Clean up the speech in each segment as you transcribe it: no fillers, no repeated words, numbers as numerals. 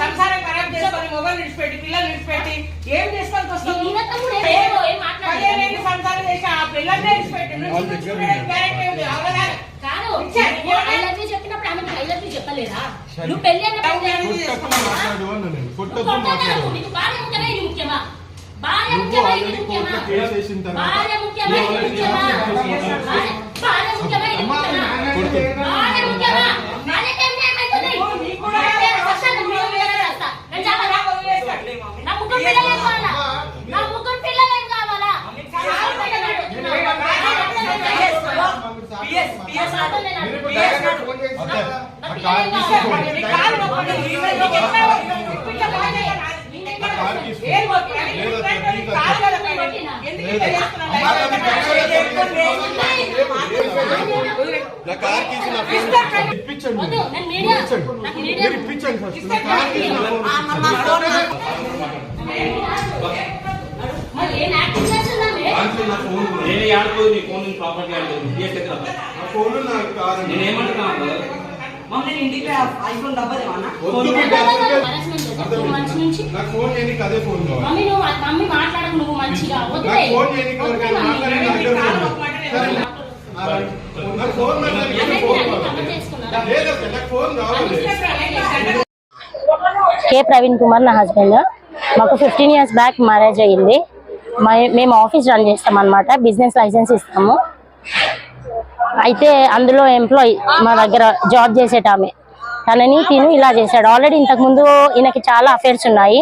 సంసారం ఖరాబ్ చేసుకొని మొబైల్ విడిచిపెట్టి పిల్లలు విడిచిపెట్టి ఏం చేసుకొని వస్తుంది? సంసారం చేసి ఆ పిల్లల్ని విడిచిపెట్టి చెప్పినప్పుడు ఆమె ఐలవ్యూ చెప్పలేదా? నువ్వు పెళ్లి ముఖ్యమా? భార్య ముఖ్యమా? భార్య ముఖ్యమా? కే ప్రవీణ్ కుమార్ నా హస్బెండ్. మాకు 15 years బ్యాక్ మ్యారేజ్ అయ్యింది. మేము ఆఫీస్ రన్ చేస్తాం అన్నమాట, బిజినెస్ లైసెన్స్ ఇస్తాము. అయితే అందులో ఎంప్లాయీ మా దగ్గర జాబ్ చేసేటామె తనని తిను ఇలా చేశాడు. ఆల్రెడీ ఇంతకుముందు ఈయనకి చాలా అఫైర్స్ ఉన్నాయి.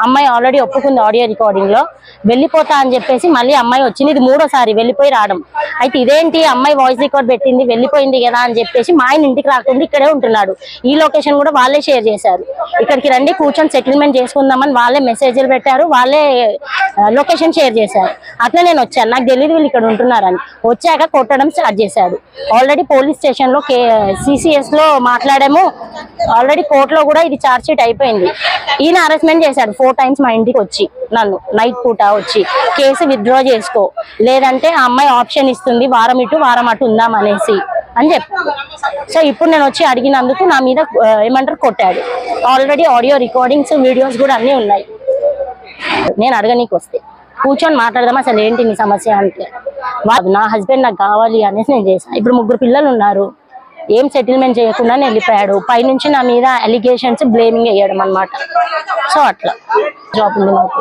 అమ్మాయి ఆల్రెడీ ఒప్పుకుంది ఆడియో రికార్డింగ్ లో. వెళ్ళిపోతా అని చెప్పేసి మళ్ళీ అమ్మాయి వచ్చింది. ఇది 3వ సారి వెళ్ళిపోయి రావడం. అయితే ఇదేంటి అమ్మాయి వాయిస్ రికార్డ్ పెట్టింది వెళ్ళిపోయింది కదా అని చెప్పేసి మా ఆయన ఇంటికి రాకుండా ఇక్కడే ఉంటున్నాడు. ఈ లొకేషన్ కూడా వాళ్ళే షేర్ చేశారు. ఇక్కడికి రండి కూర్చొని సెటిల్మెంట్ చేసుకుందామని వాళ్ళే మెసేజ్లు పెట్టారు, వాళ్ళే లొకేషన్ షేర్ చేశారు. అట్లా నేను వచ్చాను, నాకు తెలియదు వీళ్ళు ఇక్కడ ఉంటున్నారని. వచ్చాక కొట్టడం స్టార్ట్ చేశాడు. ఆల్రెడీ పోలీస్ స్టేషన్ లో CCS లో మాట్లాడాము. ఆల్రెడీ కోర్టులో కూడా ఇది ఛార్జ్ షీట్ అయిపోయింది. ఈయన అరెస్ట్మెంట్ చేశాడు 4 times మా ఇంటికి వచ్చి, నన్ను నైట్ పూట వచ్చి కేసు విత్డ్రా చేసుకో లేదంటే ఆ అమ్మాయి ఆప్షన్ ఇస్తుంది వారం ఇటు వారం అటు ఉందాం అనేసి అని చెప్పాను. సో ఇప్పుడు నేను వచ్చి అడిగినందుకు నా మీద ఏమంటారు కొట్టాడు. ఆల్రెడీ ఆడియో రికార్డింగ్స్ వీడియోస్ కూడా అన్నీ ఉన్నాయి. నేను అడగనీకి వస్తే కూర్చొని మాట్లాడదాం అసలు ఏంటి నీ సమస్య అంటే నా హస్బెండ్ నాకు కావాలి అనేసి నేను చేశాను. ఇప్పుడు 3 పిల్లలు ఉన్నారు. ఏం సెటిల్మెంట్ చేయకుండా వెళ్ళిపోయాడు. పైనుంచి నా మీద అలిగేషన్స్ బ్లేమింగ్ వేయడం అన్నమాట. సో అట్లా జాబ్ ఉంది మాకు.